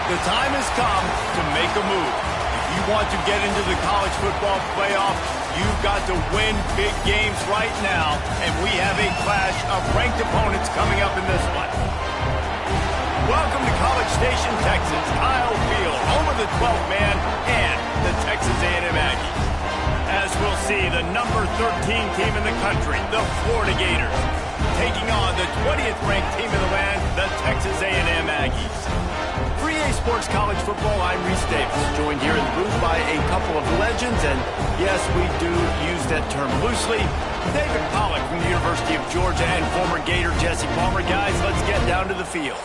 The time has come to make a move. If you want to get into the college football playoff, you've got to win big games right now, and we have a clash of ranked opponents coming up in this one. Welcome to College Station, Texas, Kyle Field, home of the 12th man and the Texas A&M Aggies. As we'll see, the number 13 team in the country, the Florida Gators, taking on the 20th ranked team in the land, the Texas A&M Aggies. For EA Sports College Football, I'm Reese Davis, joined here in the booth by a couple of legends, and yes, we do use that term loosely. David Pollack from the University of Georgia and former Gator Jesse Palmer. Guys, let's get down to the field.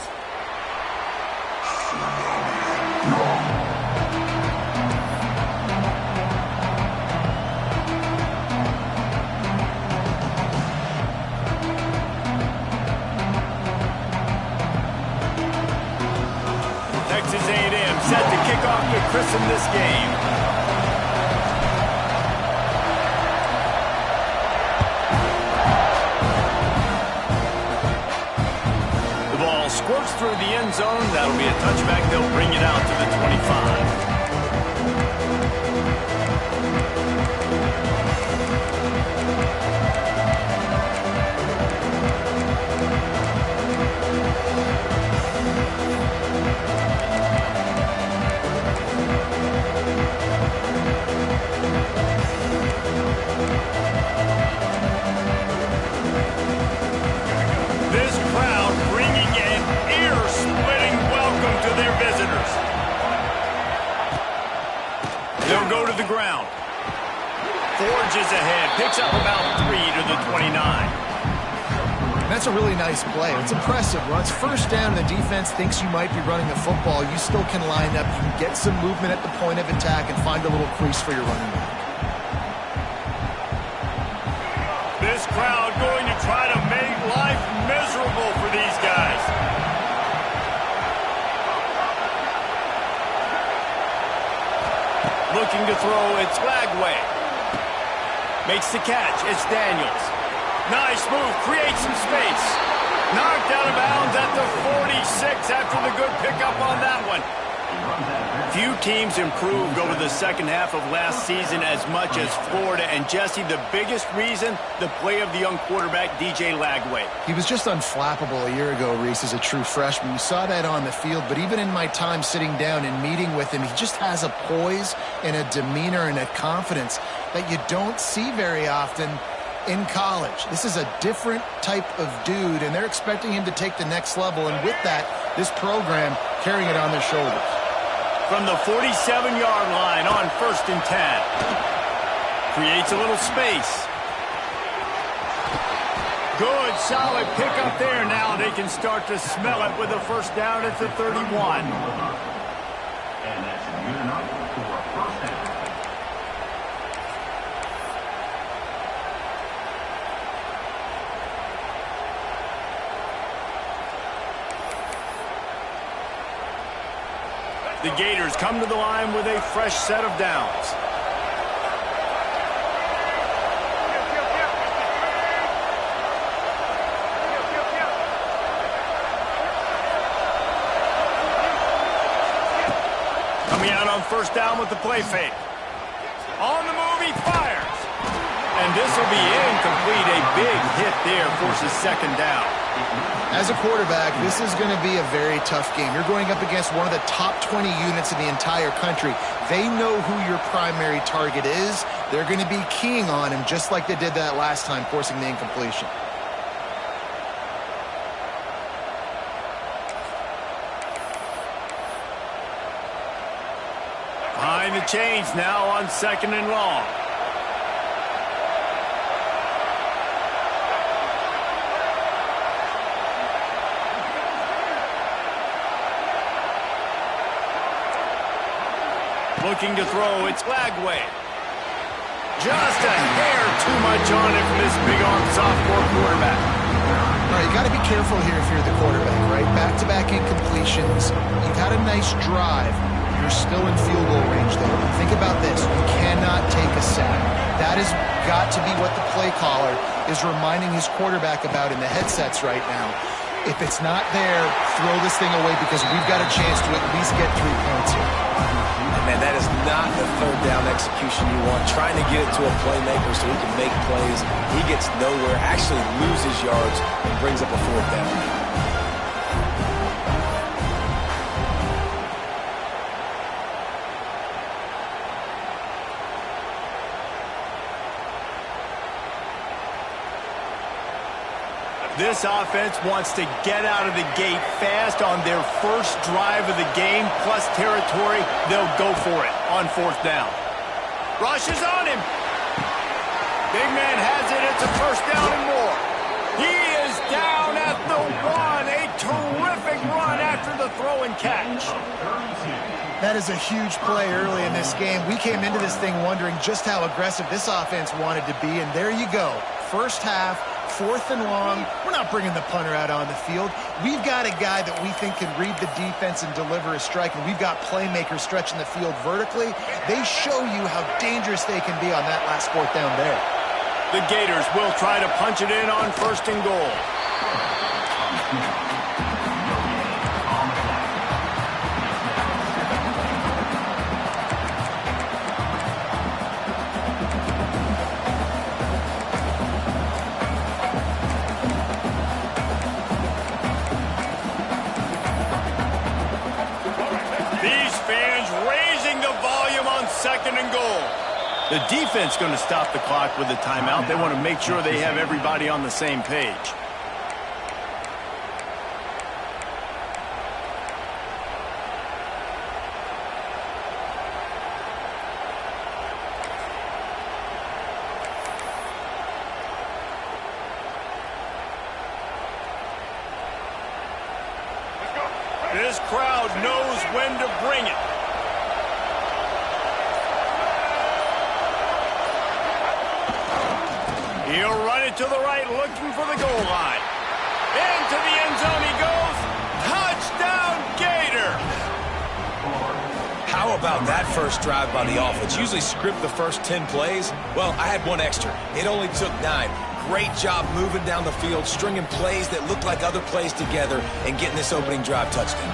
Texas A&M set to kick off to christen this game. The ball squirts through the end zone. That'll be a touchback. They'll bring it out to the 25. They'll go to the ground. Forges ahead. Picks up about 3 to the 29. That's a really nice play. It's impressive. Runs first down and the defense thinks you might be running the football. You still can line up. You can get some movement at the point of attack and find a little crease for your running back. This crowd going to try to make life miserable for these guys. Looking to throw, it's Lagway. Makes the catch, it's Daniels. Nice move, creates some space. Knocked out of bounds at the 46 after the good pickup on that one. Few teams improved over the second half of last season as much as Florida. And Jesse, the biggest reason, the play of the young quarterback, DJ Lagway. He was just unflappable a year ago, Reese, as a true freshman. You saw that on the field, but even in my time sitting down and meeting with him, he just has a poise and a demeanor and a confidence that you don't see very often in college. This is a different type of dude, and they're expecting him to take the next level. And with that, this program carrying it on their shoulders. From the 47-yard line on 1st and 10. Creates a little space. Good, solid pickup there. Now they can start to smell it with a first down at the 31. And that's good enough for a first down. The Gators come to the line with a fresh set of downs. Coming out on first down with the play fake. On the move, he fires. And this will be incomplete. A big hit there forces second down. As a quarterback, this is going to be a very tough game. You're going up against one of the top 20 units in the entire country. They know who your primary target is. They're going to be keying on him just like they did that last time, forcing the incompletion. Behind the chains now on 2nd and long. Looking to throw, it's Lagway. Just a hair too much on it from this big-armed sophomore quarterback. All right, you got to be careful here if you're the quarterback, right? Back-to-back incompletions. You've had a nice drive. You're still in field goal range, though. Think about this. You cannot take a sack. That has got to be what the play caller is reminding his quarterback about in the headsets right now. If it's not there, throw this thing away because we've got a chance to at least get 3 points here. Man, that is not the third down execution you want. Trying to get it to a playmaker so he can make plays. He gets nowhere, actually loses yards, and brings up a 4th down. This offense wants to get out of the gate fast on their first drive of the game, plus territory. They'll go for it on 4th down. Rush is on him. Big man has it. It's a 1st down and more. He is down at the 1. A terrific run after the throw and catch. That is a huge play early in this game. We came into this thing wondering just how aggressive this offense wanted to be, and there you go. First half, 4th and long. We're not bringing the punter out on the field. We've got a guy that we think can read the defense and deliver a strike, and we've got playmakers stretching the field vertically. They show you how dangerous they can be on that last 4th down there. The Gators will try to punch it in on 1st and goal. These fans raising the volume on 2nd and goal. The defense going to stop the clock with a timeout. They want to make sure they have everybody on the same page. This crowd knows when to bring it. He'll run it to the right, looking for the goal line. Into the end zone he goes. Touchdown, Gator! How about that first drive by the offense? Usually script the first 10 plays. Well, I had one extra. It only took 9. Great job moving down the field, stringing plays that look like other plays together, and getting this opening drive touchdown.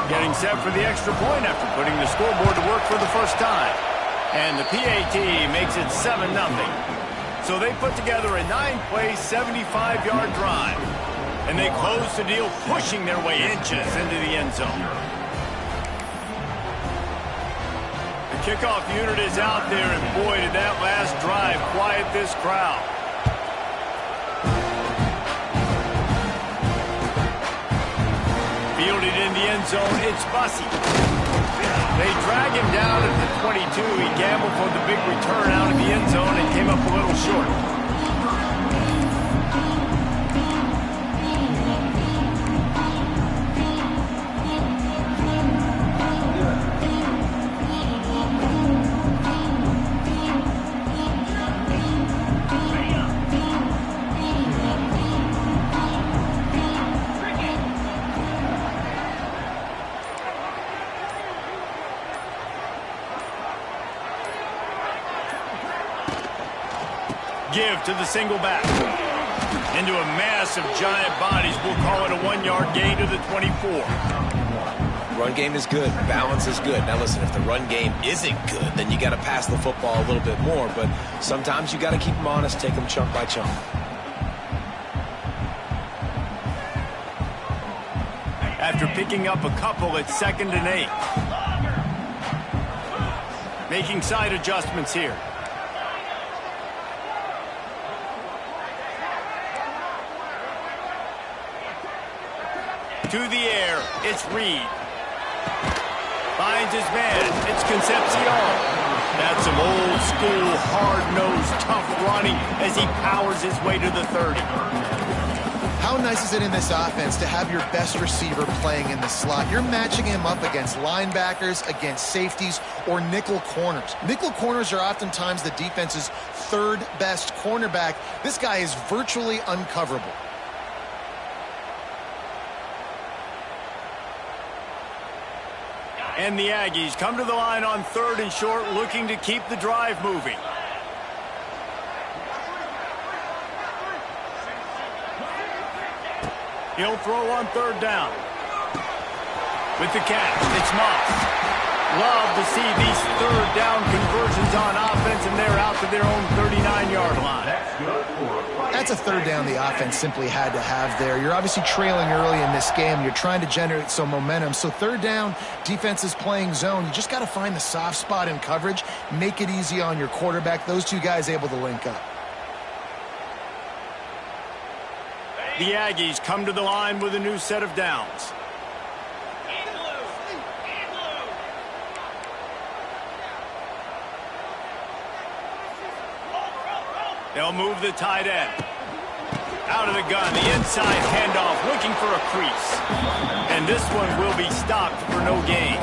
Getting set for the extra point after putting the scoreboard to work for the first time. And the PAT makes it 7-0. So they put together a 9-play, 75-yard drive. And they close the deal, pushing their way inches into the end zone. The kickoff unit is out there, and boy, did that last drive quiet this crowd. Fielded in the end zone, it's Bussey. They drag him down at the 22. He gambled for the big return out of the end zone and came up a little short. Give to the single back. Into a mass of giant bodies. We'll call it a 1-yard gain to the 24. Run game is good. Balance is good. Now listen, if the run game isn't good, then you got to pass the football a little bit more. But sometimes you got to keep them honest, take them chunk by chunk. After picking up a couple, it's 2nd and 8. Making side adjustments here. To the air, it's Reed. Finds his man, it's Concepcion. That's some old school, hard-nosed, tough running as he powers his way to the 30. How nice is it in this offense to have your best receiver playing in the slot? You're matching him up against linebackers, against safeties, or nickel corners. Nickel corners are oftentimes the defense's 3rd best cornerback. This guy is virtually uncoverable. And the Aggies come to the line on 3rd and short, looking to keep the drive moving. He'll throw on third down. With the catch, it's Moss. Love to see these third down conversions on offense, and they're out to their own 39-yard line. That's a third down the offense simply had to have there. You're obviously trailing early in this game. You're trying to generate some momentum. So third down, defense is playing zone. You just got to find the soft spot in coverage, make it easy on your quarterback. Those two guys able to link up. The Aggies come to the line with a new set of downs. They'll move the tight end. Out of the gun, the inside handoff, looking for a crease. And this one will be stopped for no gain.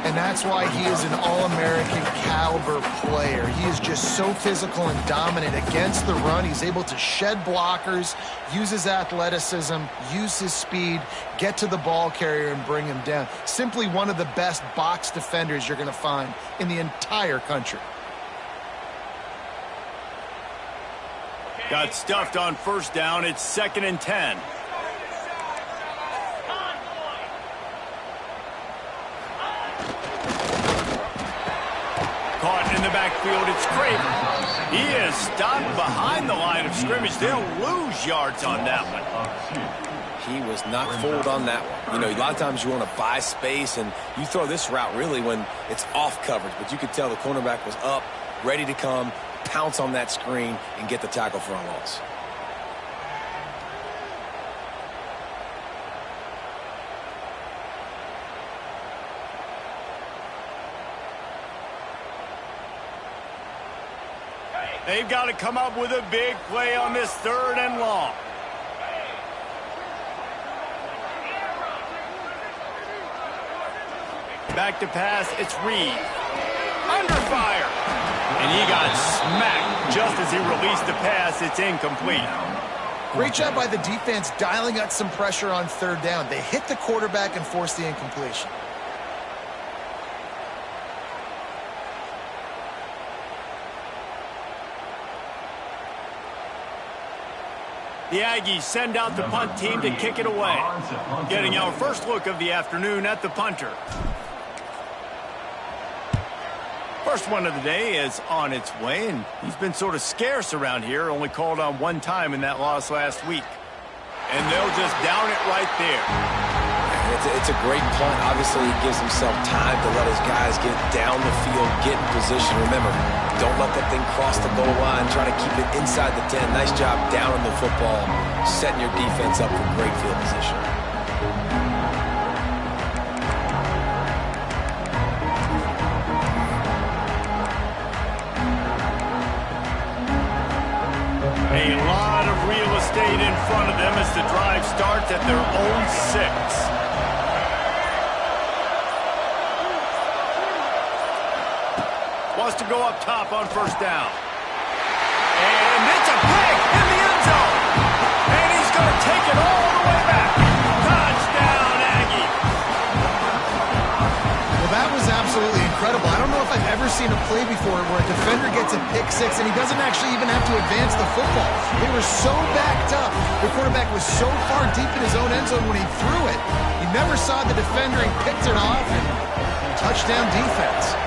And that's why he is an All-American caliber player. He is just so physical and dominant against the run. He's able to shed blockers, use his athleticism, use his speed, get to the ball carrier and bring him down. Simply one of the best box defenders you're going to find in the entire country. Got stuffed on first down. It's 2nd and 10. Caught in the backfield. It's Craven. He is stopped behind the line of scrimmage. They'll lose yards on that one. He was not fooled on that one. You know, a lot of times you want to buy space, and you throw this route really when it's off coverage. But you could tell the cornerback was up, ready to come, pounce on that screen, and get the tackle for a loss. They've got to come up with a big play on this 3rd and long. Back to pass, it's Reed. Under fire. And he got smacked just as he released the pass. It's incomplete. Great job by the defense dialing up some pressure on third down. They hit the quarterback and forced the incompletion. The Aggies send out the punt team to kick it away. Getting our first look of the afternoon at the punter. First one of the day is on its way, and he's been sort of scarce around here, only called on one time in that loss last week. And they'll just down it right there. It's a great punt. Obviously, he gives himself time to let his guys get down the field, get in position. Remember, don't let that thing cross the goal line. Try to keep it inside the 10. Nice job down on the football, setting your defense up for great field position. A lot of real estate in front of them as the drive starts at their own 6. Wants to go up top on first down. And it's a pick in the end zone. And he's going to take it all the way back. Touchdown, Aggie. Well, that was absolutely incredible. I don't know if I've ever seen a play before where a defender gets a pick six and he doesn't actually even have to advance the football. They were so backed up. The quarterback was so far deep in his own end zone when he threw it. He never saw the defender. He picked it off and touchdown defense.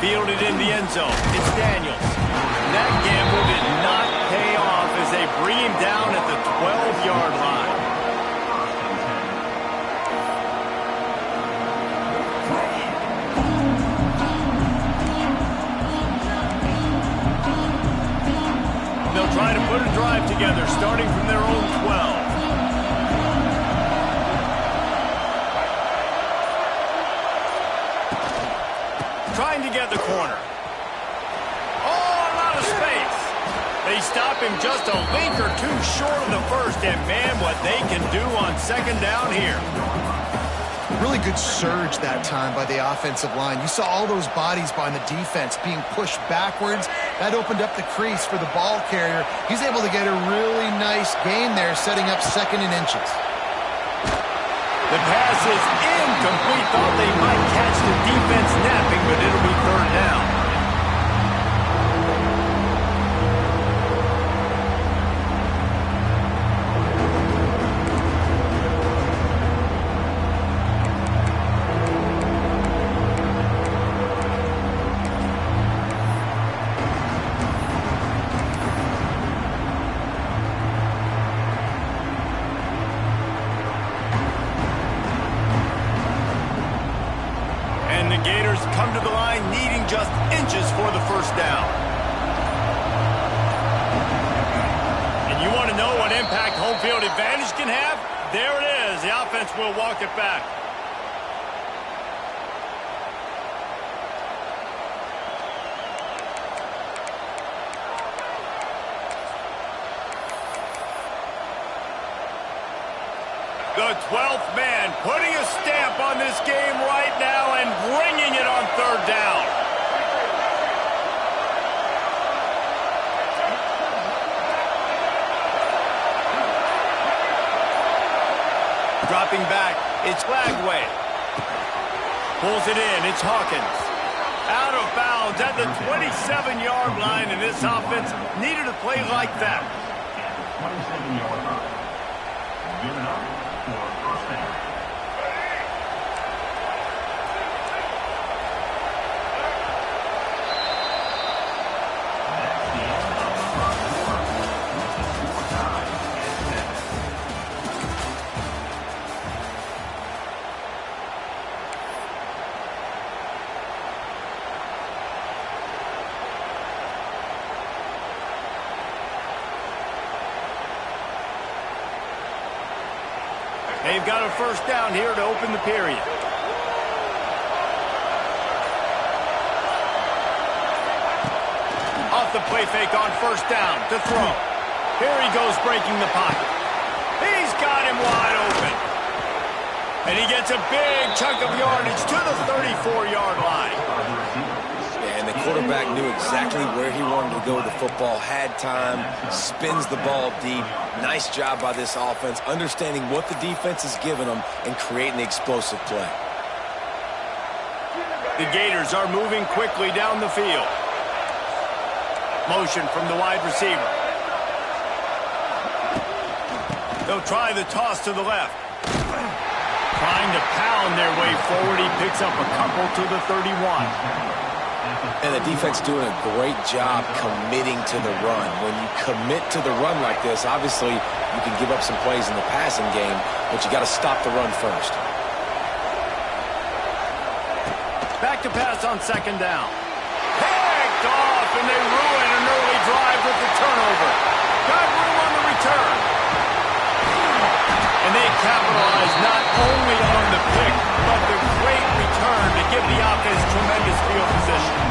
Fielded in the end zone. It's Daniels. That gamble did not pay off as they bring him down at the 12-yard line. They'll try to put a drive together starting from their own 12. Trying to get the corner. Oh, a lot of space. They stop him just a link or two short of the first, and man, what they can do on second down here. Really good surge that time by the offensive line. You saw all those bodies by the defense being pushed backwards. That opened up the crease for the ball carrier. He's able to get a really nice gain there, setting up 2nd and inches. The pass is incomplete. Thought they might catch the defense napping, but it'll be 3rd down. manages for the first down. And you want to know what impact home field advantage can have? There it is. The offense will walk it back. The 12th man putting a stamp on this game right now and bringing it on third down. Dropping back, it's Lagway. Pulls it in, it's Hawkins. Out of bounds at the 27-yard line, and this offense needed a play like that. 27-yard line. Given up for first down. That's the end of the first quarter. The score tied at 7. They've got a first down here to open the period. Off the play fake on first down to throw. Here he goes breaking the pocket. He's got him wide open. And he gets a big chunk of yardage to the 34-yard line. And the quarterback knew exactly where he wanted to go with the football, had time, spins the ball deep. Nice job by this offense, understanding what the defense is giving them and creating the explosive play. The Gators are moving quickly down the field. Motion from the wide receiver. They'll try the toss to the left. Trying to pound their way forward. He picks up a couple to the 31. And the defense doing a great job committing to the run. When you commit to the run like this, obviously you can give up some plays in the passing game, but you got to stop the run first. Back to pass on second down. Picked off, and they ruin an early drive with the turnover. Got room on the return. And they capitalize not only on the pick, but the great return to give the offense tremendous field position.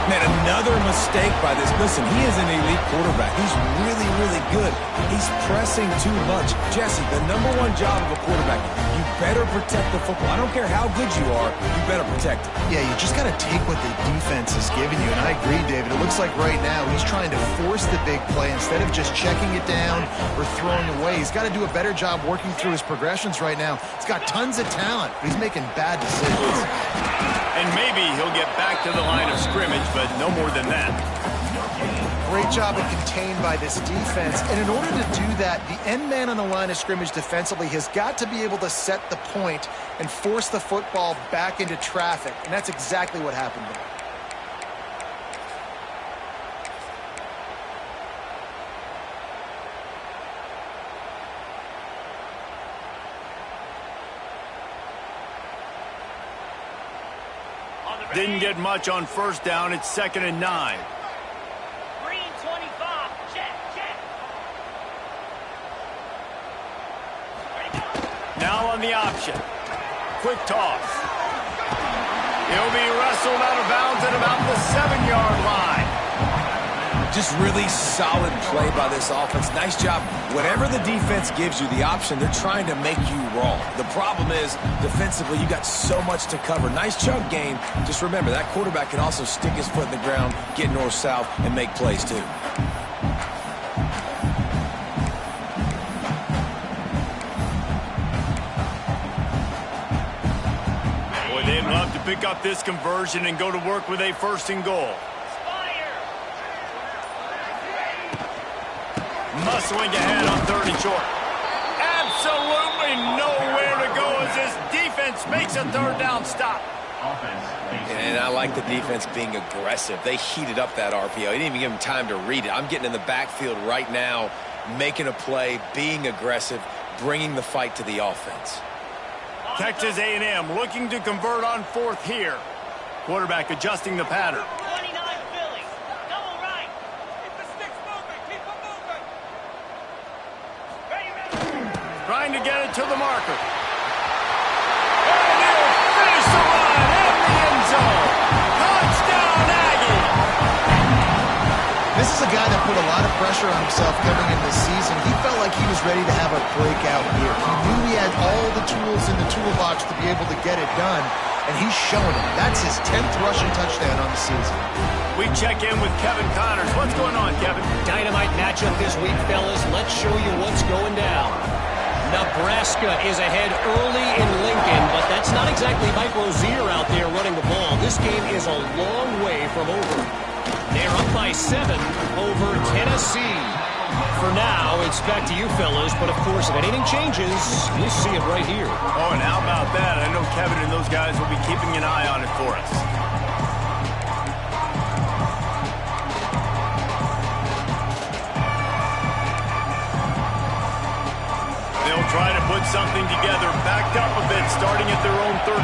Man, another mistake by this. Listen, he is an elite quarterback. He's really, really good. He's pressing too much. Jesse, the #1 job of a quarterback, you better protect the football. I don't care how good you are, you better protect it. Yeah, you just got to take what the defense is giving you. And I agree, David. It looks like right now he's trying to force the big play instead of just checking it down or throwing away. He's got to do a better job working through his progressions right now. He's got tons of talent, but he's making bad decisions. And maybe he'll get back to the line of scrimmage, but no more than that. Great job of contained by this defense. And in order to do that, the end man on the line of scrimmage defensively has got to be able to set the point and force the football back into traffic. And that's exactly what happened there. Didn't get much on first down. It's 2nd and 9. Green 25. Check, check. Now on the option. Quick toss. He'll be wrestled out of bounds at about the 7-yard line. Just really solid play by this offense. Nice job. Whatever the defense gives you the option, they're trying to make you wrong. The problem is, defensively, you got so much to cover. Nice chunk game. Just remember, that quarterback can also stick his foot in the ground, get north-south, and make plays too. Boy, they'd love to pick up this conversion and go to work with a 1st and goal. Muscling ahead on 3rd and short. Absolutely nowhere to go as this defense makes a 3rd down stop. And I like the defense being aggressive. They heated up that RPO. They didn't even give them time to read it. I'm getting in the backfield right now, making a play, being aggressive, bringing the fight to the offense. Texas A&M looking to convert on 4th here. Quarterback adjusting the pattern. 29 Philly. Double right. Keep the sticks moving. Keep them moving. Ready, ready. Trying to get it to the marker. And he'll finish the run in the end zone. Touchdown, Aggie. This is a guy that put a lot of pressure on himself coming into the season. He felt like he was ready to have a breakout year. He knew he had all the tools in the toolbox to be able to get it done, and he's shown it. That's his 10th rushing touchdown on the season. We check in with Kevin Connors. What's going on, Kevin? Dynamite matchup this week, fellas. Let's show you what's going down. Nebraska is ahead early in Lincoln, but that's not exactly Mike Rozier out there running the ball. This game is a long way from over. They're up by 7 over Tennessee. For now, it's back to you, fellas. But, of course, if anything changes, we'll see it right here. Oh, and how about that? I know Kevin and those guys will be keeping an eye on it for us. They'll try to put something together, backed up a bit, starting at their own 13.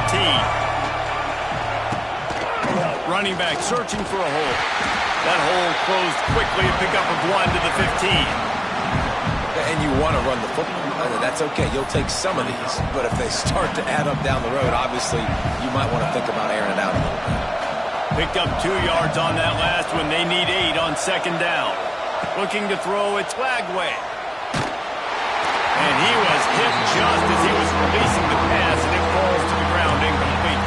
Running back searching for a hole. That hole closed quickly, a pickup of 1 to the 15. And you want to run the football. That's okay. You'll take some of these. But if they start to add up down the road, obviously, you might want to think about airing it out a little bit. Picked up 2 yards on that last one. They need 8 on second down. Looking to throw, it's Lagway. And he was hit just as he was releasing the pass, and it falls to the ground incomplete.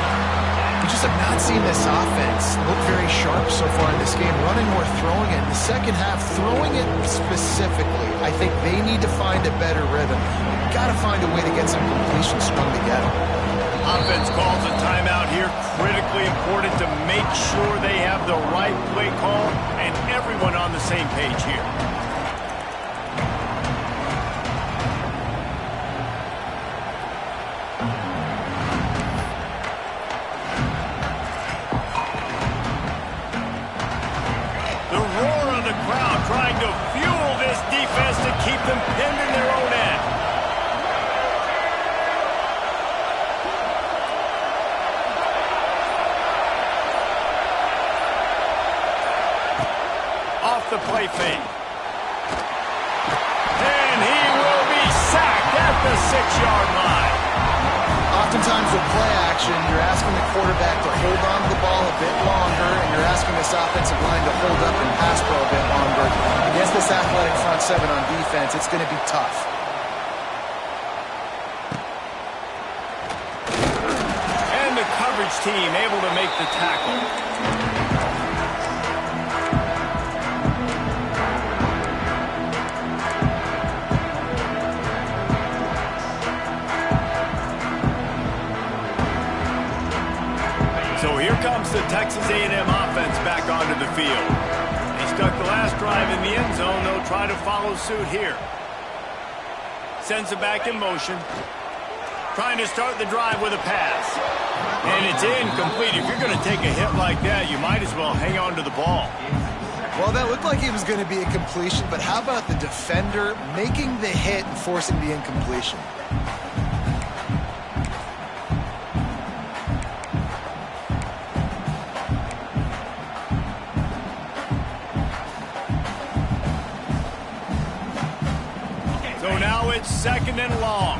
We just have not seen this offense look very sharp so far in this game, running or throwing it. In the second half, throwing it specifically, I think they need to find a better rhythm. You've got to find a way to get some completions strung together. Offense calls a timeout here. Critically important to make sure they have the right play call and everyone on the same page here. Trying to fuel this defense to keep them pinned in their own end. Off the play fake. And he will be sacked at the 6-yard line. Oftentimes with play action, you're asking the quarterback to hold on to the ball a bit longer, and you're asking this offensive line to hold up and pass pro a bit longer. Against this athletic front 7 on defense, it's going to be tough. And the coverage team able to make the tackle. So here comes the Texas A&M offense back onto the field. They stuck the last drive in the end zone. They'll try to follow suit here. Sends it back in motion. Trying to start the drive with a pass. And it's incomplete. If you're going to take a hit like that, you might as well hang on to the ball. Well, that looked like it was going to be a completion, but how about the defender making the hit and forcing the incompletion? So now it's second and long.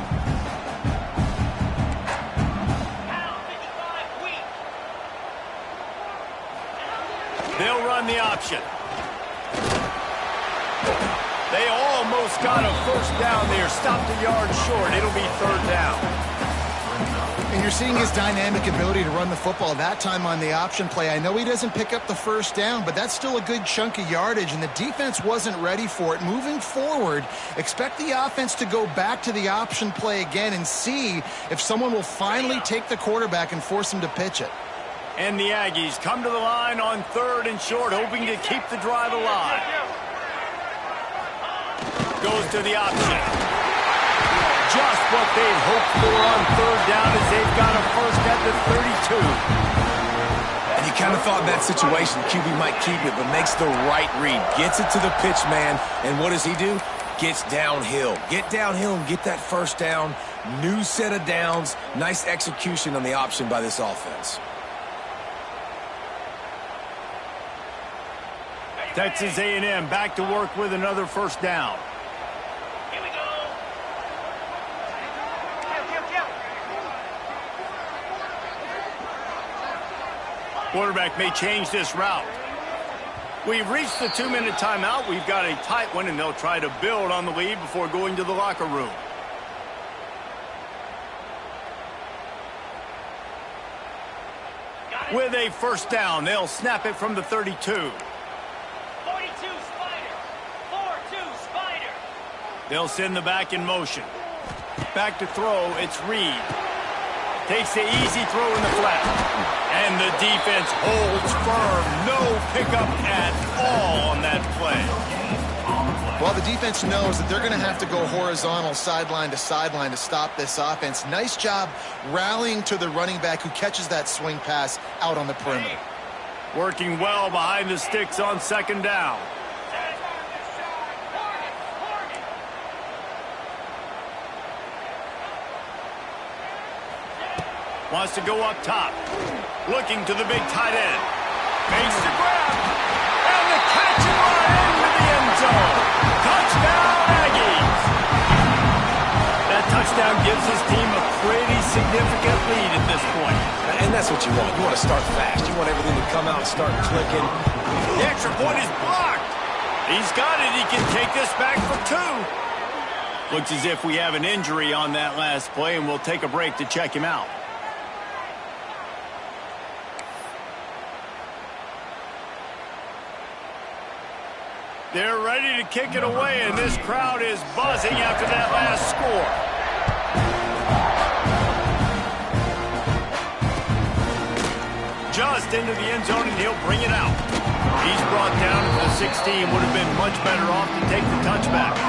They'll run the option. They almost got a first down there. Stopped a yard short. It'll be third down. And you're seeing his dynamic ability to run the football that time on the option play. I know he doesn't pick up the first down, but that's still a good chunk of yardage, and the defense wasn't ready for it. Moving forward, expect the offense to go back to the option play again and see if someone will finally take the quarterback and force him to pitch it. And the Aggies come to the line on third and short, hoping to keep the drive alive. Goes to the option. Just what they'd hoped for on third down as they've got a first at the 32. And you kind of thought in that situation QB might keep it, but makes the right read. Gets it to the pitch man, and what does he do? Gets downhill. Get downhill and get that first down. New set of downs. Nice execution on the option by this offense. Texas A&M back to work with another first down. Here we go. Quarterback may change this route. We've reached the 2-minute timeout. We've got a tight one, and they'll try to build on the lead before going to the locker room. With a first down, they'll snap it from the 32. 42 Spider. 4-2 Spider. They'll send the back in motion. Back to throw, it's Reed. Takes the easy throw in the flat. And the defense holds firm. No pickup at all on that play. Well, the defense knows that they're going to have to go horizontal sideline to stop this offense. Nice job rallying to the running back who catches that swing pass out on the perimeter. Working well behind the sticks on second down. Wants to go up top. Looking to the big tight end. Makes the grab. And the catch and run into the end zone. Touchdown, Aggies. That touchdown gives his team a pretty significant lead at this point. And that's what you want. You want to start fast. You want everything to come out and start clicking. The extra point is blocked. He's got it. He can take this back for 2. Looks as if we have an injury on that last play, and we'll take a break to check him out. They're ready to kick it away, and this crowd is buzzing after that last score. Just into the end zone, and he'll bring it out. He's brought down to the 16. Would have been much better off to take the touchback.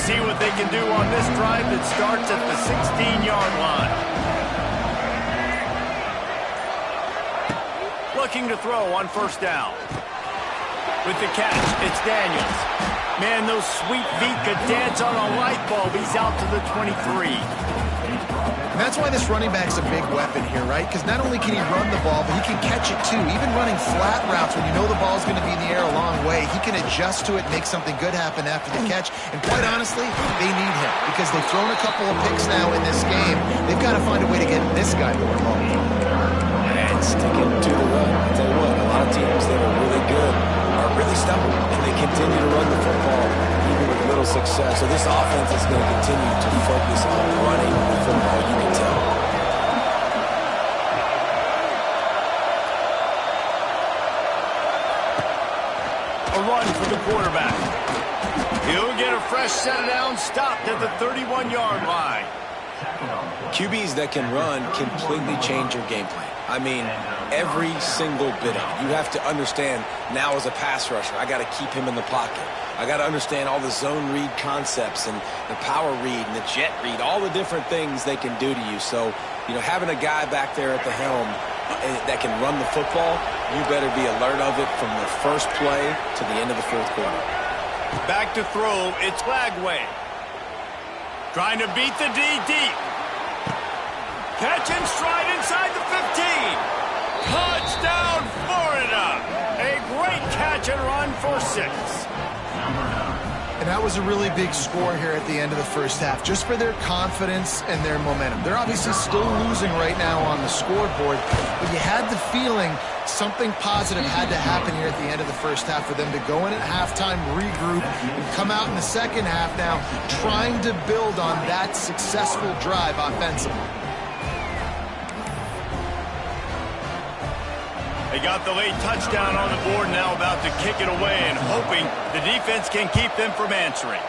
See what they can do on this drive that starts at the 16-yard line. Looking to throw on first down. With the catch, it's Daniels. Man, those sweet feet could dance on a light bulb. He's out to the 23. And that's why this running back's a big weapon here, right? Because not only can he run the ball, but he can catch it too. Even running flat routes when you know the ball's going to be in the air a long way, he can adjust to it, make something good happen after the catch. And quite honestly, they need him because they've thrown a couple of picks now in this game. They've got to find a way to get this guy more involved. And sticking to the run. I tell you what, a lot of teams that are really good are really stubborn, and they continue to run the football even with little success. So this offense is going to continue to focus on running the football, you can tell. A run for the quarterback. He'll get a fresh set of downs, stopped at the 31-yard line. QBs that can run completely change your game plan. I mean, every single bit of it. You have to understand now as a pass rusher, I got to keep him in the pocket. I got to understand all the zone read concepts and the power read and the jet read, all the different things they can do to you. So, you know, having a guy back there at the helm that can run the football, you better be alert of it from the first play to the end of the fourth quarter. Back to throw, it's Lagway. Trying to beat the D deep. Catch and stride inside the 15. Touchdown, Florida. A great catch and run for 6. And that was a really big score here at the end of the first half, just for their confidence and their momentum. They're obviously still losing right now on the scoreboard, but you had the feeling something positive had to happen here at the end of the first half for them to go in at halftime, regroup, and come out in the second half now trying to build on that successful drive offensively. They got the late touchdown on the board, now about to kick it away and hoping the defense can keep them from answering.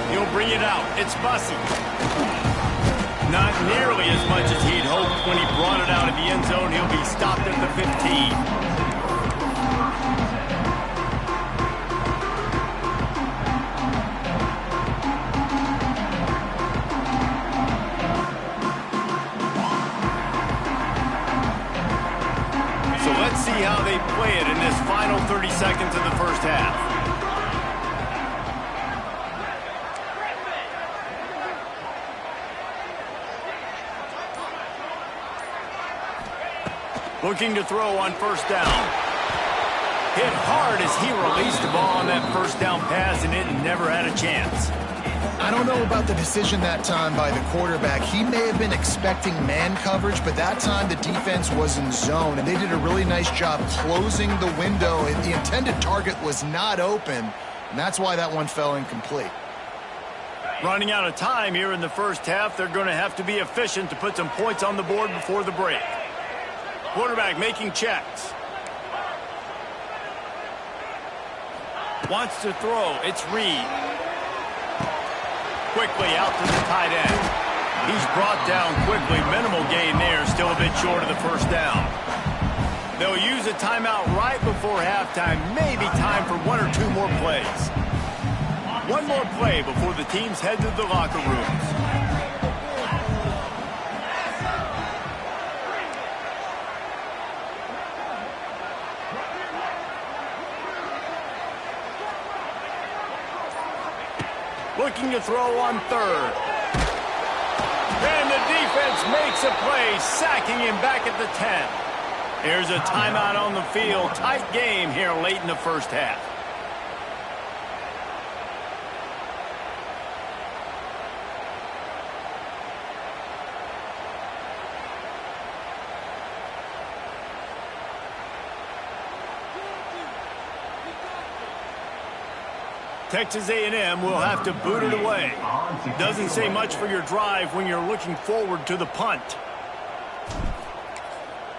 He'll bring it out. It's Bussey. Not nearly as much as he'd hoped when he brought it out of the end zone. He'll be stopped at the 15. So let's see how they play it in this final 30 seconds of the first half. Looking to throw on first down. Hit hard as he released the ball on that first down pass, and it never had a chance. I don't know about the decision that time by the quarterback. He may have been expecting man coverage, but that time the defense was in zone, and they did a really nice job closing the window. The intended target was not open, and that's why that one fell incomplete. Running out of time here in the first half, they're going to have to be efficient to put some points on the board before the break. Quarterback making checks. Wants to throw. It's Reed. Quickly out to the tight end. He's brought down quickly. Minimal gain there. Still a bit short of the first down. They'll use a timeout right before halftime. Maybe time for one or two more plays. One more play before the teams head to the locker rooms. Looking to throw on third. And the defense makes a play, sacking him back at the 10. There's a timeout on the field. Tight game here late in the first half. Texas A&M will have to boot it away. Doesn't say much for your drive when you're looking forward to the punt.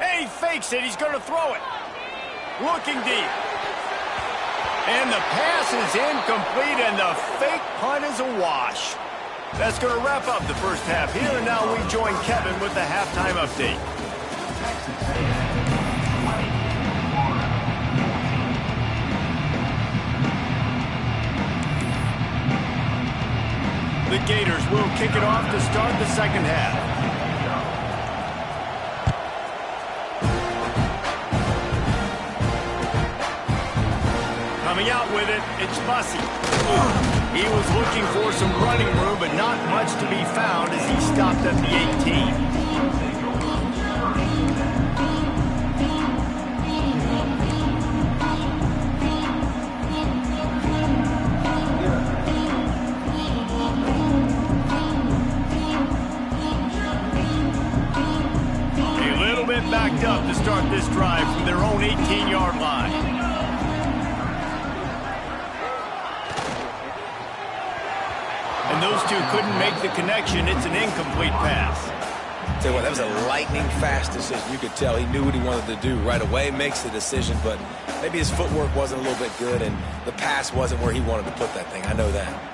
Hey, he fakes it. He's going to throw it. Looking deep. And the pass is incomplete, and the fake punt is a wash. That's going to wrap up the first half here, and now we join Kevin with the halftime update. The Gators will kick it off to start the second half. Coming out with it, it's Bussey. He was looking for some running room, but not much to be found as he stopped at the 18. Backed up to start this drive from their own 18-yard line. And those two couldn't make the connection. It's an incomplete pass. Tell you what, that was a lightning-fast decision. You could tell he knew what he wanted to do right away, makes the decision, but maybe his footwork wasn't a little bit good, and the pass wasn't where he wanted to put that thing. I know that.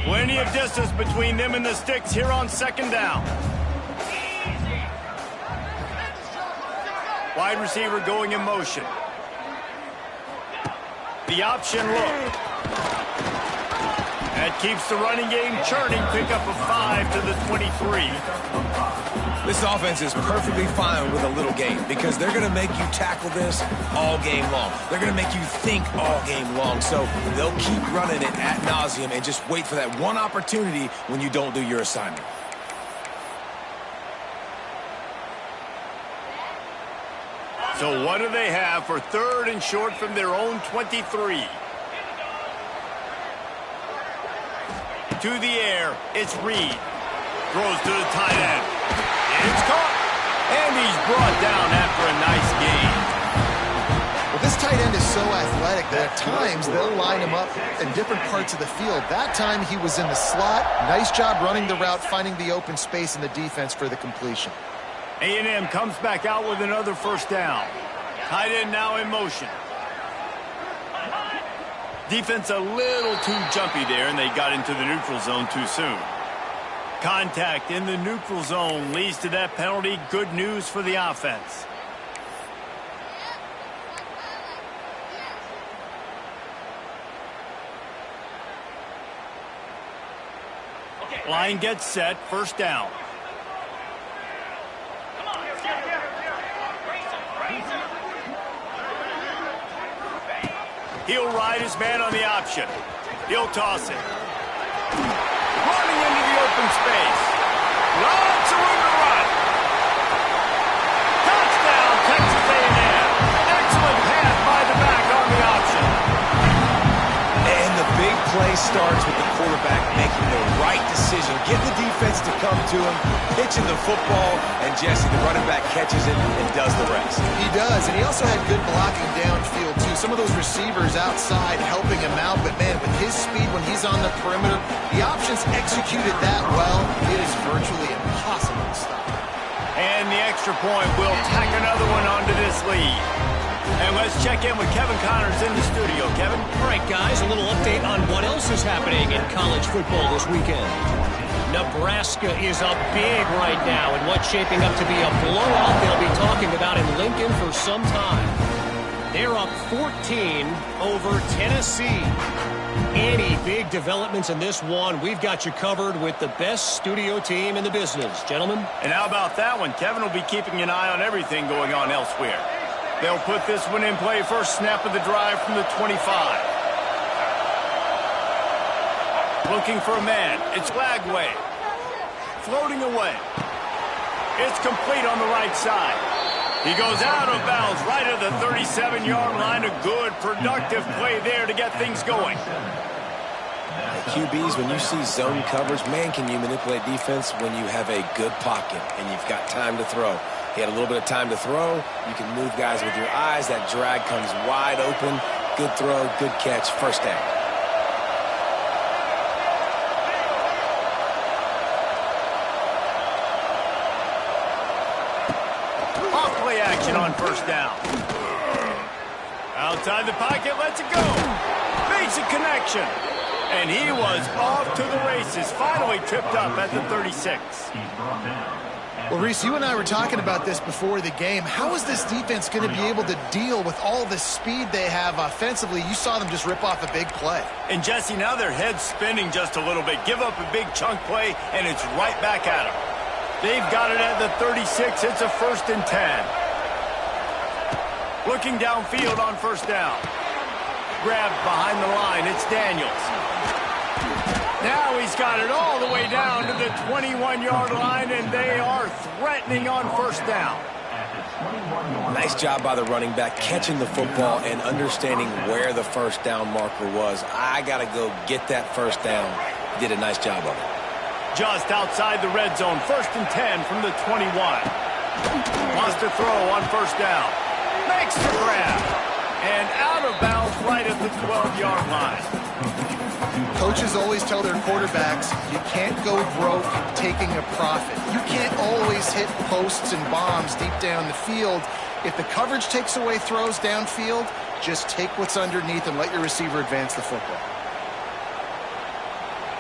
Plenty of distance between them and the sticks here on second down. Wide receiver going in motion. The option look. That keeps the running game churning. Pick up a 5 to the 23. This offense is perfectly fine with a little game because they're going to make you tackle this all game long. They're going to make you think all game long. So they'll keep running it ad nauseum and just wait for that one opportunity when you don't do your assignment. So what do they have for third and short from their own 23? To the air, it's Reed. Throws to the tight end. It's caught. And he's brought down after a nice gain. Well, this tight end is so athletic that at times they'll line him up in different parts of the field. That time he was in the slot. Nice job running the route, finding the open space in the defense for the completion. A&M comes back out with another first down. Tight end now in motion. Defense a little too jumpy there, and they got into the neutral zone too soon. Contact in the neutral zone leads to that penalty. Good news for the offense. Line gets set, first down. He'll ride his man on the option. He'll toss it. Running into the open space. Lots of room to run. Touchdown, Texas A&M. Excellent pass by the back on the option. And the big play starts with the quarterback making the right decision. Get the defense to come to him, pitching the football, and Jesse, the running back, catches it and does the rest. He does, and he also had good blocking downfield, too. Some of those receivers outside helping him out, but, man, with his speed when he's on the perimeter, the options executed that well. It is virtually impossible to stop. And the extra point will tack another one onto this lead. And let's check in with Kevin Connors in the studio. Kevin? All right, guys, a little update on what else is happening in college football this weekend. Nebraska is up big right now in what's shaping up to be a blowout they'll be talking about in Lincoln for some time. They're up 14 over Tennessee. Any big developments in this one, we've got you covered with the best studio team in the business. Gentlemen? And how about that one? Kevin will be keeping an eye on everything going on elsewhere. They'll put this one in play first snap of the drive from the 25. Looking for a man. It's Lagway. Floating away. It's complete on the right side. He goes out of bounds right at the 37-yard line. A good, productive play there to get things going. QBs, when you see zone coverage, man, can you manipulate defense when you have a good pocket and you've got time to throw. He had a little bit of time to throw. You can move guys with your eyes. That drag comes wide open. Good throw, good catch, first down. Off play action on first down. Outside the pocket, lets it go. Basic connection. And he was off to the races. Finally tripped up at the 36. Well, Reese, you and I were talking about this before the game. How is this defense going to be able to deal with all the speed they have offensively? You saw them just rip off a big play. And, Jesse, now their head's spinning just a little bit. Give up a big chunk play, and it's right back at them. They've got it at the 36. It's a 1st and 10. Looking downfield on first down. Grabbed behind the line. It's Daniels. Now he's got it all the way down to the 21-yard line, and they are threatening on first down. Nice job by the running back catching the football and understanding where the first down marker was. I got to go get that first down. Did a nice job of it. Just outside the red zone, 1st and 10 from the 21. Wants to throw on first down. Makes the grab. And out of bounds right at the 12-yard line. Coaches always tell their quarterbacks, you can't go broke taking a profit. You can't always hit posts and bombs deep down the field. If the coverage takes away throws downfield, just take what's underneath and let your receiver advance the football.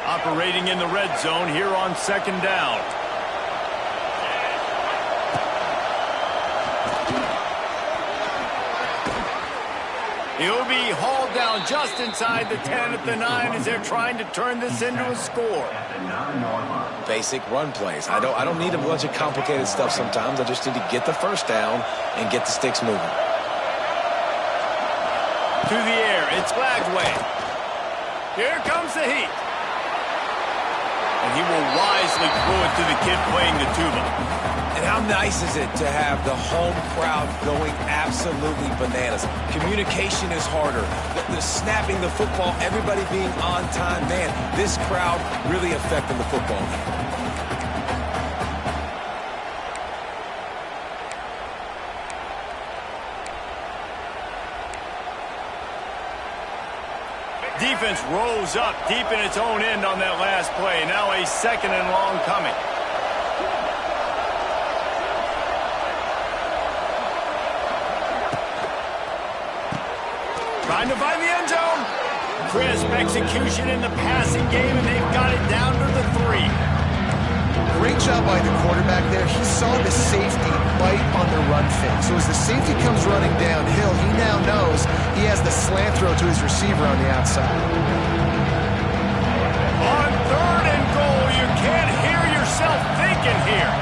Operating in the red zone here on 2nd down. He'll be hauled down just inside the 10 at the 9 as they're trying to turn this into a score. Basic run plays. I don't need a bunch of complicated stuff sometimes. I just need to get the first down and get the sticks moving. To the air, it's Lagway. Here comes the heat. And he will wisely throw it to the kid playing the tuba. And how nice is it to have the home crowd going absolutely bananas? Communication is harder. The snapping the football, everybody being on time. Man, this crowd really affecting the football game. Defense rose up deep in its own end on that last play. Now a 2nd and long coming. Trying to find the end zone. Crisp execution in the passing game, and they've got it down to the 3. Great job by the quarterback there. He saw the safety bite on the run fake. So as the safety comes running downhill, he now knows he has the slant throw to his receiver on the outside. On 3rd and goal, you can't hear yourself thinking here.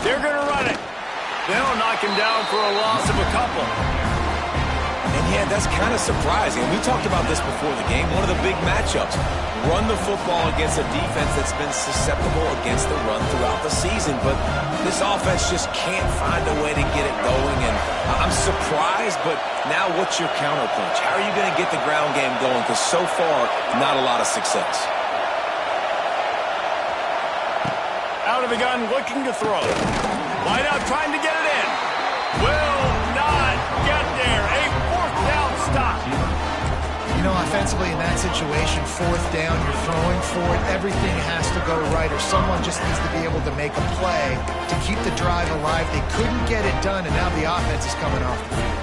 They're going to run it. They'll knock him down for a loss of a couple. And yeah, that's kind of surprising. We talked about this before the game. One of the big matchups. Run the football against a defense that's been susceptible against the run throughout the season. But this offense just can't find a way to get it going. And I'm surprised, but now what's your counterpunch? How are you going to get the ground game going? Because so far, not a lot of success. Out of the gun, looking to throw. Wide out, trying to get it in. Will not get there. A fourth down stop. You know, offensively in that situation, fourth down, you're throwing for it. Everything has to go right, or someone just needs to be able to make a play to keep the drive alive. They couldn't get it done, and now the offense is coming off the field.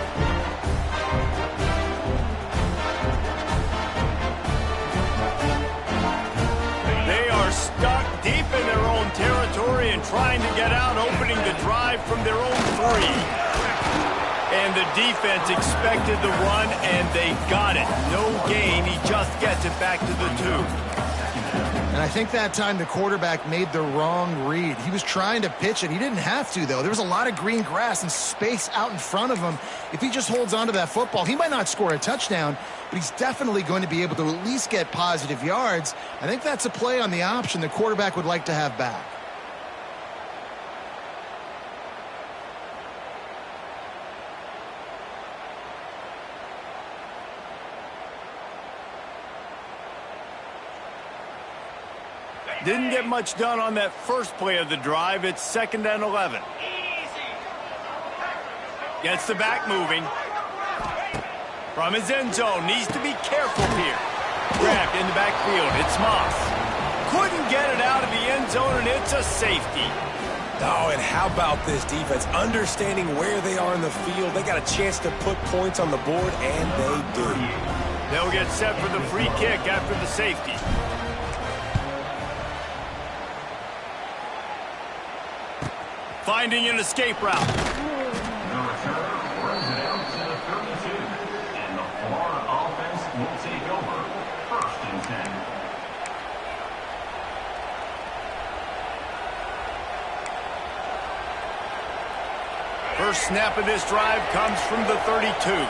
They are stuck deep in their own territory and trying to get out, opening the drive from their own 3. And the defense expected the run, and they got it. No gain. He just gets it back to the 2. And I think that time the quarterback made the wrong read. He was trying to pitch it. He didn't have to, though. There was a lot of green grass and space out in front of him. If he just holds on to that football, he might not score a touchdown, but he's definitely going to be able to at least get positive yards. I think that's a play on the option the quarterback would like to have back. Didn't get much done on that first play of the drive. It's 2nd and 11. Gets the back moving. From his end zone. Needs to be careful here. Grabbed in the backfield. It's Moss. Couldn't get it out of the end zone, and it's a safety. Oh, and how about this defense? Understanding where they are in the field. They got a chance to put points on the board, and they do. They'll get set for the free kick after the safety. Finding an escape route. The return brings it out to the 32. And the Florida offense will take over 1st and 10. First snap of this drive comes from the 32.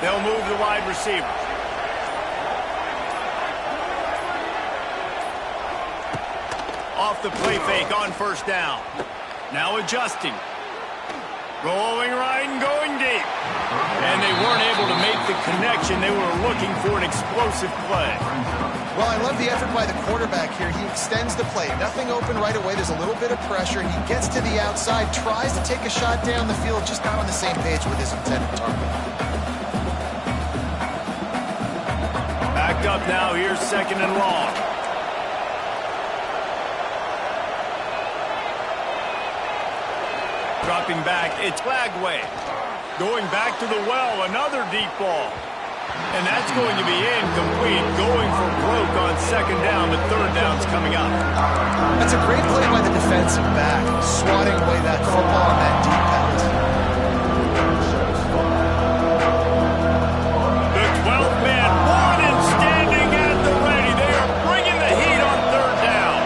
They'll move the wide receiver. Off the play fake on 1st down. Now adjusting. Rolling right and going deep. And they weren't able to make the connection. They were looking for an explosive play. Well, I love the effort by the quarterback here. He extends the play. Nothing open right away. There's a little bit of pressure. He gets to the outside, tries to take a shot down the field, just not on the same page with his intended target. Backed up now. Here's 2nd and long. Dropping back, it's Flagway. Going back to the well, another deep ball. And that's going to be incomplete. Going for broke on 2nd down, but 3rd down's coming up. That's a great play by the defensive back, swatting away that football on that deep pass. The 12th man, one and standing at the ready. They are bringing the heat on 3rd down.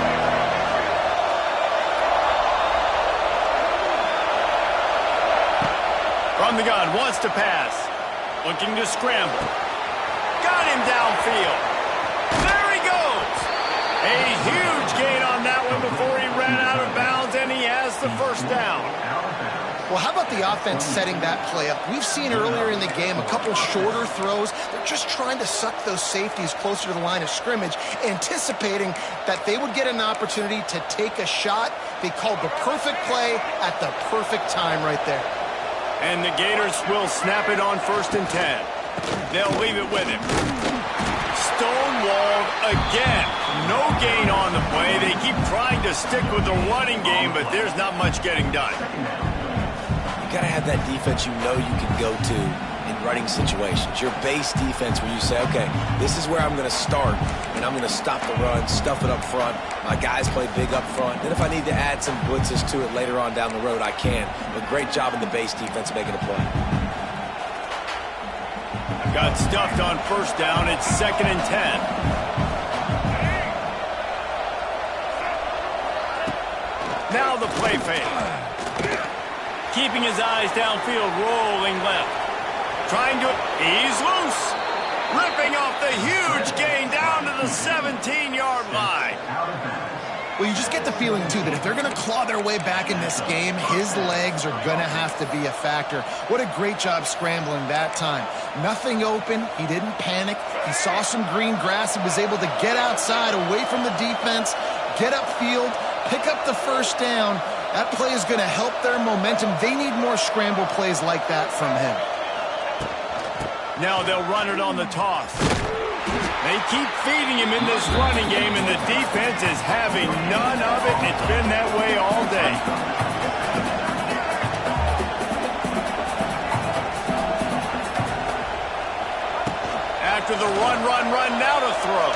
From the gun, wants to pass. Looking to scramble. Got him downfield. There he goes. A huge gain on that one before he ran out of bounds, and he has the 1st down. Well, how about the offense setting that play up? We've seen earlier in the game a couple shorter throws. They're just trying to suck those safeties closer to the line of scrimmage, anticipating that they would get an opportunity to take a shot. They called the perfect play at the perfect time right there. And the Gators will snap it on 1st and 10. They'll leave it with him. Stonewalled again. No gain on the play. They keep trying to stick with the running game, but there's not much getting done. You got to have that defense you know you can go to and running situations. Your base defense where you say, okay, this is where I'm going to start, and I'm going to stop the run, stuff it up front. My guys play big up front. Then if I need to add some blitzes to it later on down the road, I can. But great job in the base defense making a play. Got stuffed on first down. It's 2nd and 10. Now the play fake. Keeping his eyes downfield, rolling left. Trying to... He's loose. Ripping off the huge gain down to the 17-yard line. Well, you just get the feeling, too, that if they're going to claw their way back in this game, his legs are going to have to be a factor. What a great job scrambling that time. Nothing open. He didn't panic. He saw some green grass and was able to get outside, away from the defense, get upfield, pick up the first down. That play is going to help their momentum. They need more scramble plays like that from him. Now they'll run it on the toss. They keep feeding him in this running game, and the defense is having none of it. It's been that way all day. After the run, now to throw.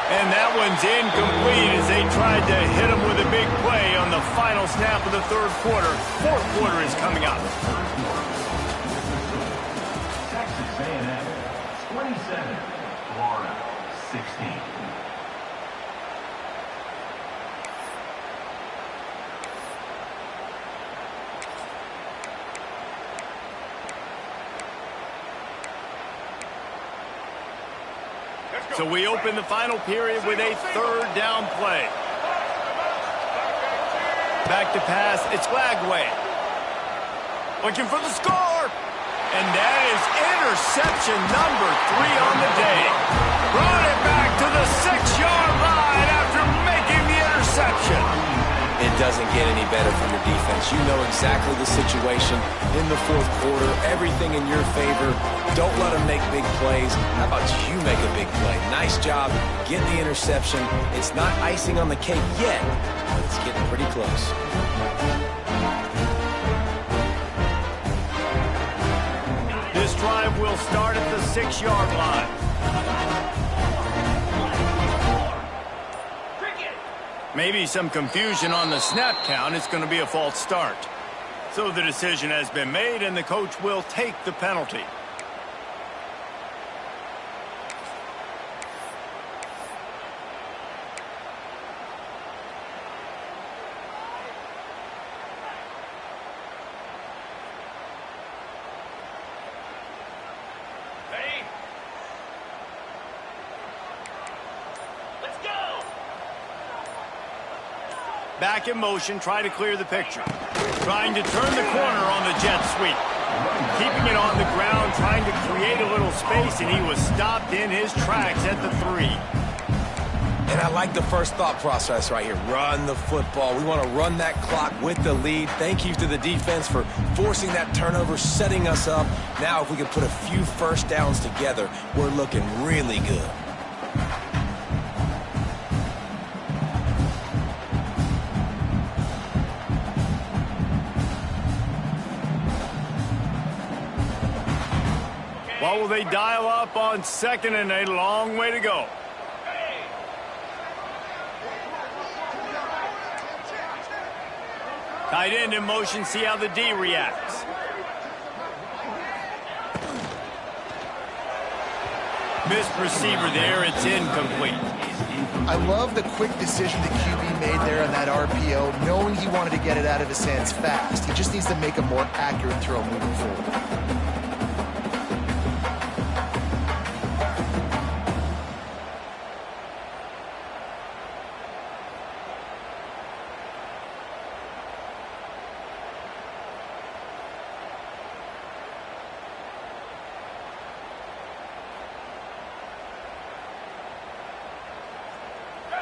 And that one's incomplete as they tried to hit him with a big play on the final snap of the third quarter. Fourth quarter is coming up. Texas A&M 27, Florida 16. So we open the final period with a third down play. Back to pass, it's Lagway. Looking for the score. And that is interception number 3 on the day. Brought it back to the 6-yard line after making the interception. It doesn't get any better from your defense. You know exactly the situation in the fourth quarter. Everything in your favor. Don't let them make big plays. How about you make a big play? Nice job getting the interception. It's not icing on the cake yet, but it's getting pretty close. This drive will start at the 6-yard line. Maybe some confusion on the snap count. It's going to be a false start. So the decision has been made, and the coach will take the penalty. Back in motion, try to clear the picture. Trying to turn the corner on the jet sweep. Keeping it on the ground, trying to create a little space, and he was stopped in his tracks at the 3. And I like the first thought process right here. Run the football. We want to run that clock with the lead. Thank you to the defense for forcing that turnover, setting us up. Now if we can put a few first downs together, we're looking really good. What will they dial up on 2nd and a long way to go? Tight end in motion, see how the D reacts. Missed receiver there, it's incomplete. I love the quick decision the QB made there on that RPO, knowing he wanted to get it out of his hands fast. He just needs to make a more accurate throw moving forward.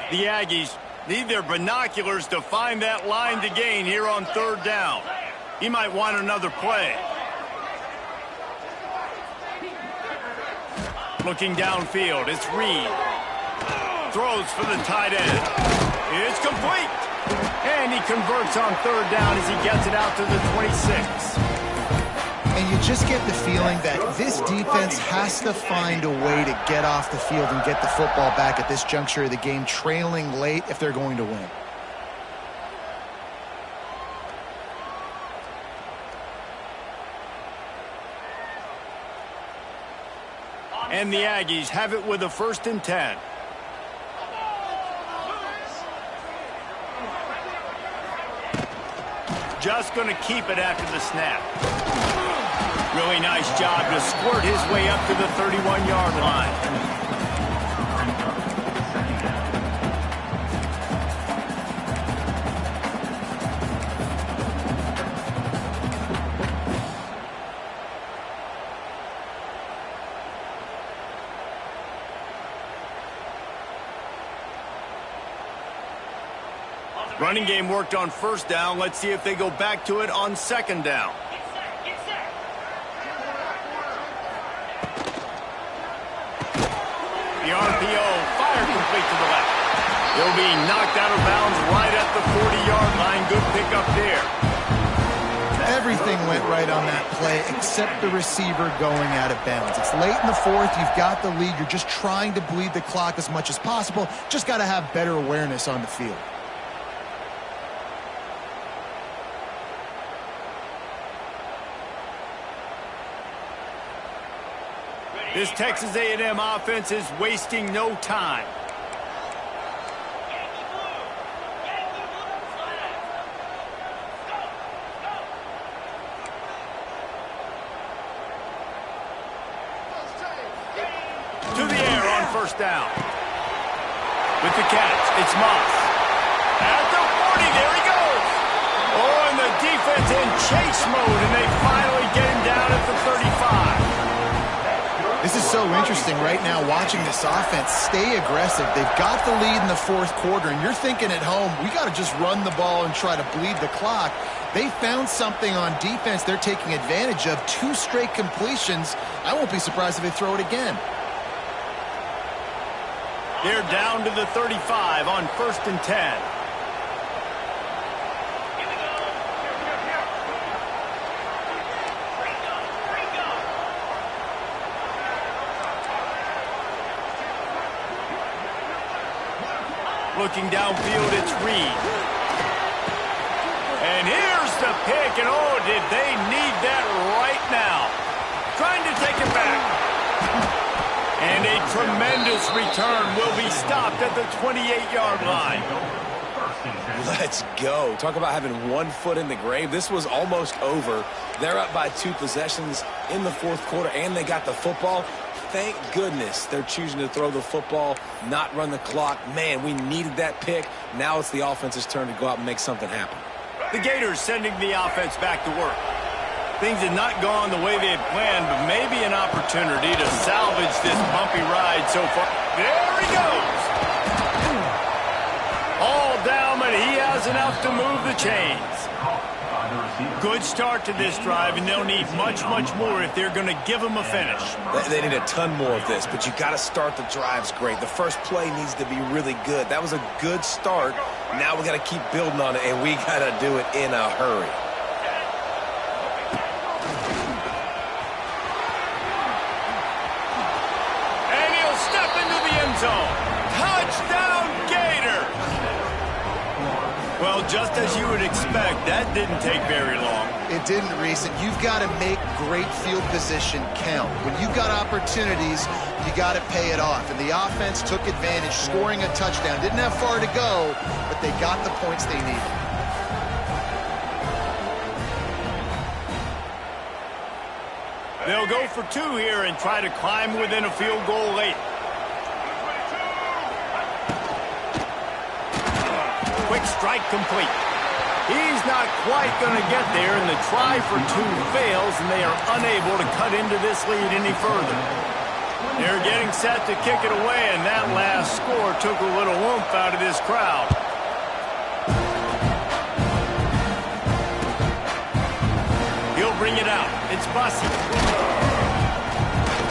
The Aggies need their binoculars to find that line to gain here on 3rd down. He might want another play. Looking downfield, it's Reed. Throws for the tight end. It's complete. And he converts on 3rd down as he gets it out to the 26. And you just get the feeling that this defense has to find a way to get off the field and get the football back at this juncture of the game, trailing late if they're going to win. And the Aggies have it with a 1st and 10. Just going to keep it after the snap. Really nice job to squirt his way up to the 31-yard line. Running game worked on 1st down. Let's see if they go back to it on 2nd down. Get set. The RPO fired complete to the left. He'll be knocked out of bounds right at the 40-yard line. Good pickup there. Everything went right on that play except the receiver going out of bounds. It's late in the 4th. You've got the lead. You're just trying to bleed the clock as much as possible. Just got to have better awareness on the field. This Texas A&M offense is wasting no time. Yankee blue flag. Go. To the air on 1st down. With the catch, it's Moss. At the 40, there he goes. Oh, and the defense in chase mode, and they finally get him down at the 35. This is so interesting right now watching this offense stay aggressive. They've got the lead in the 4th quarter, and you're thinking at home, we got to just run the ball and try to bleed the clock. They found something on defense they're taking advantage of. 2 straight completions. I won't be surprised if they throw it again. They're down to the 35 on 1st and 10. Looking downfield, it's Reed. And here's the pick, and oh, did they need that right now. Trying to take it back. And a tremendous return will be stopped at the 28-yard line. Let's go. Talk about having 1 foot in the grave. This was almost over. They're up by 2 possessions in the 4th quarter, and they got the football. Thank goodness they're choosing to throw the football, not run the clock. Man, we needed that pick. Now it's the offense's turn to go out and make something happen. The Gators sending the offense back to work. Things had not gone the way they had planned, but maybe an opportunity to salvage this bumpy ride so far. There he goes. All down, but he has enough to move the chains. Good start to this drive, and they'll need much, much more if they're going to give them a finish. They need a ton more of this, but you got to start the drives great. The first play needs to be really good. That was a good start. Now we got to keep building on it, and we got to do it in a hurry. And he'll step into the end zone. Touchdown, Gators! Well, just as you would expect, that didn't take very long. It didn't, Reese. And you've got to make great field position count. When you've got opportunities, you got to pay it off. And the offense took advantage, scoring a touchdown. Didn't have far to go, but they got the points they needed. They'll go for 2 here and try to climb within a field goal late. Quick strike complete. He's not quite going to get there, and the try for 2 fails, and they are unable to cut into this lead any further. They're getting set to kick it away, and that last score took a little oomph out of this crowd. He'll bring it out. It's Bussey.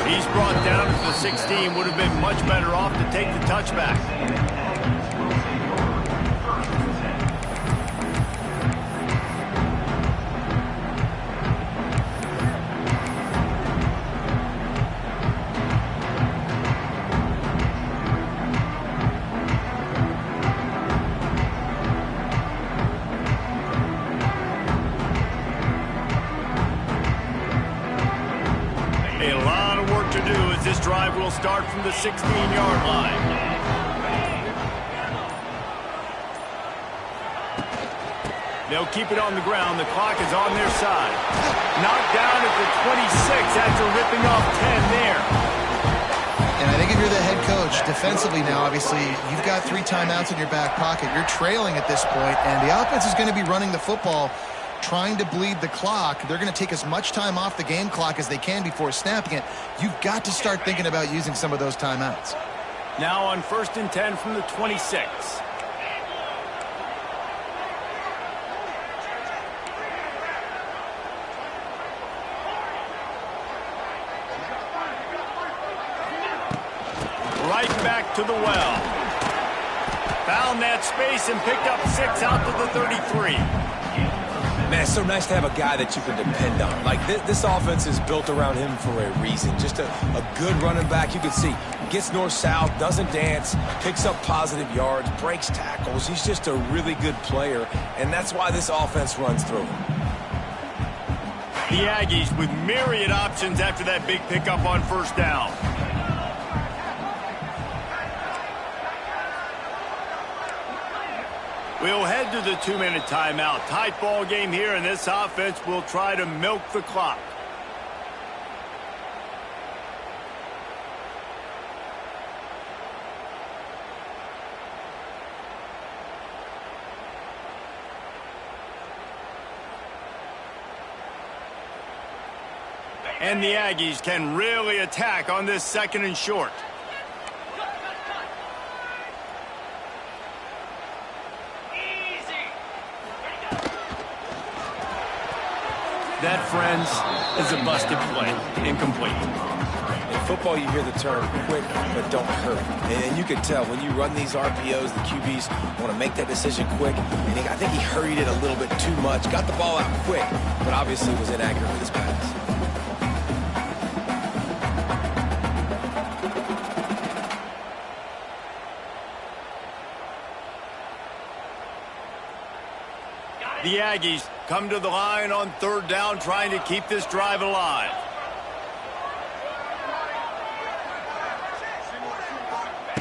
He's brought down to the 16. Would have been much better off to take the touchback. drive will start from the 16-yard line. They'll keep it on the ground. The clock is on their side. Knocked down at the 26 after ripping off 10 there. And I think if you're the head coach, defensively now, obviously, you've got 3 timeouts in your back pocket. You're trailing at this point, and the offense is going to be running the football, trying to bleed the clock. They're going to take as much time off the game clock as they can before snapping it. You've got to start thinking about using some of those timeouts. Now on 1st and 10 from the 26. Right back to the well. Found that space and picked up 6 out to the 33. Man, it's so nice to have a guy that you can depend on. Like, this offense is built around him for a reason. Just a good running back. You can see, gets north-south, doesn't dance, picks up positive yards, breaks tackles. He's just a really good player, and that's why this offense runs through him. The Aggies with myriad options after that big pickup on 1st down. We'll head to the 2-minute timeout. Tight ball game here, and this offense will try to milk the clock. And the Aggies can really attack on this 2nd and short. That, friends, is a busted play. Incomplete. In football, you hear the term quick but don't hurt. And you can tell when you run these RPOs, the QBs want to make that decision quick. And I think he hurried it a little bit too much. Got the ball out quick, but obviously was inaccurate with his pass. The Aggies come to the line on 3rd down, trying to keep this drive alive.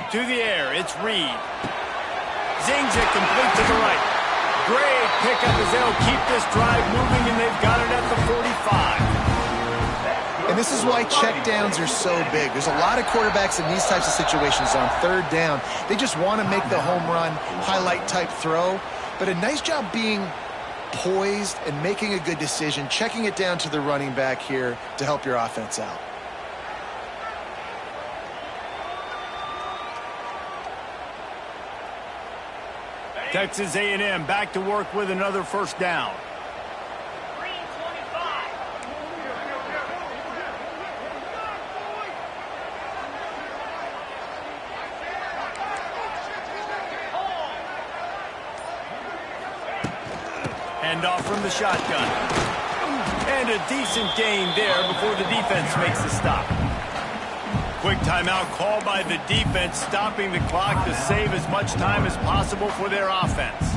To the air, it's Reed. Zings it complete to the right. Great pickup as they'll keep this drive moving, and they've got it at the 45. And this is why checkdowns are so big. There's a lot of quarterbacks in these types of situations on 3rd down. They just want to make the home run, highlight type throw. But a nice job being poised and making a good decision, checking it down to the running back here to help your offense out. Texas A&M back to work with another 1st down. Off from the shotgun. And a decent gain there before the defense makes the stop. Quick timeout called by the defense, stopping the clock to save as much time as possible for their offense.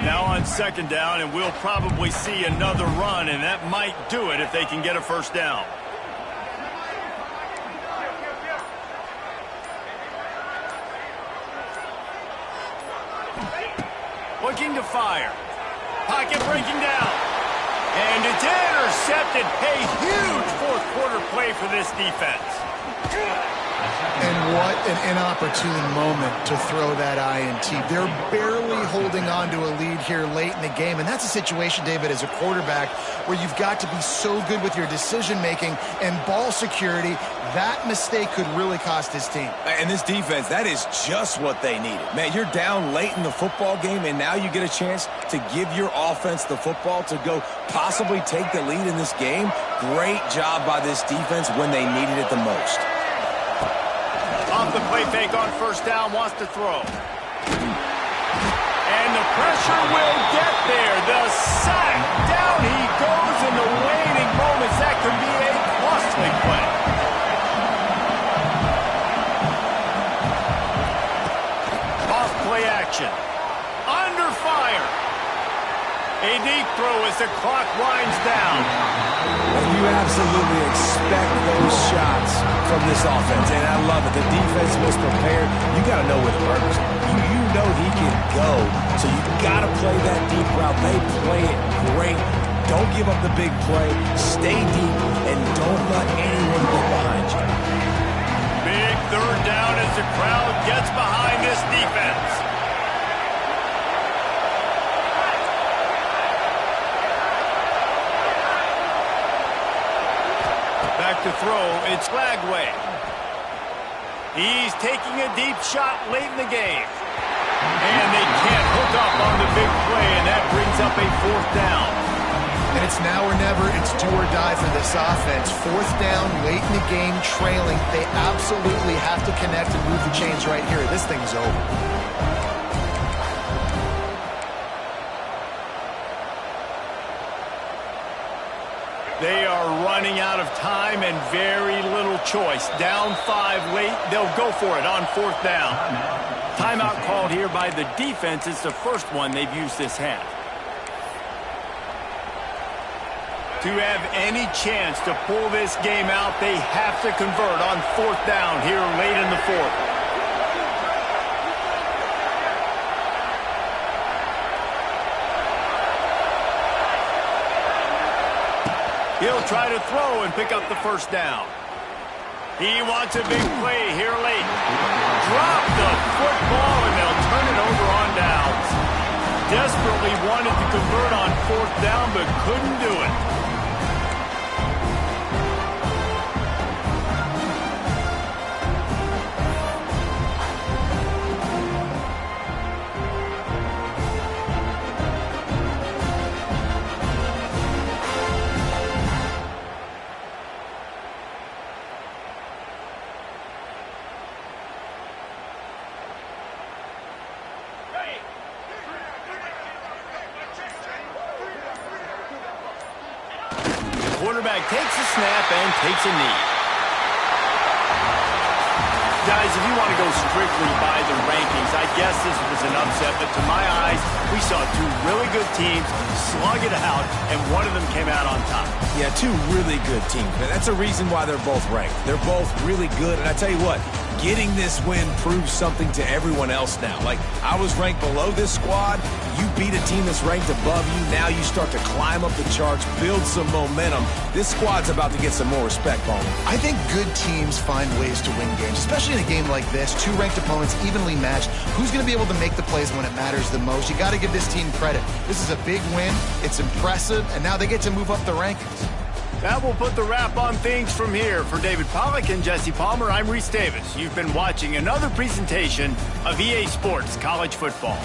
Now on 2nd down, and we'll probably see another run, and that might do it if they can get a 1st down. Looking to fire. Pocket breaking down. And it's intercepted. A huge 4th-quarter play for this defense. And what an inopportune moment to throw that INT. They're barely holding on to a lead here late in the game, and that's a situation, David, as a quarterback, where you've got to be so good with your decision-making and ball security. That mistake could really cost his team. And this defense, that is just what they needed. Man, you're down late in the football game, and now you get a chance to give your offense the football to go possibly take the lead in this game. Great job by this defense when they needed it the most. Off the play fake on 1st down, wants to throw. And the pressure will get there. The sack. Down he goes in the waning moments. That could be a the clock winds down. You absolutely expect those shots from this offense, and I love it. The defense was prepared. You got to know where the burgers are. You know he can go, so you got to play that deep route. They play it great. Don't give up the big play. Stay deep, and don't let anyone get behind you. Big third down as the crowd gets behind this defense. Back to throw, it's Flagway. He's taking a deep shot late in the game. And they can't hook up on the big play, and that brings up a fourth down. And it's now or never. It's do or die for this offense. Fourth down, late in the game, trailing. They absolutely have to connect and move the chains right here. This thing's over. They are running out of time and very little choice. Down 5 late, they'll go for it on fourth down. Timeout called here by the defense. It's the first one they've used this half. To have any chance to pull this game out, they have to convert on fourth down here late in the fourth. He'll try to throw and pick up the first down. He wants a big play here late. Drop the football, and they'll turn it over on downs. Desperately wanted to convert on fourth down, but couldn't do it. Quarterback takes a snap and takes a knee. Guys, if you want to go strictly by the rankings, I guess this was an upset, but to my eyes, we saw two really good teams slug it out, and one of them came out on top. Yeah, two really good teams. That's a reason why they're both ranked. They're both really good, and I tell you what, getting this win proves something to everyone else now. Like, I was ranked below this squad. You beat a team that's ranked above you. Now you start to climb up the charts, build some momentum. This squad's about to get some more respect on them. I think good teams find ways to win games, especially in a game like this. Two ranked opponents evenly matched. Who's going to be able to make the plays when it matters the most? You got to give this team credit. This is a big win. It's impressive, and now they get to move up the rankings. That will put the wrap on things from here. For David Pollack and Jesse Palmer, I'm Reese Davis. You've been watching another presentation of EA Sports College Football.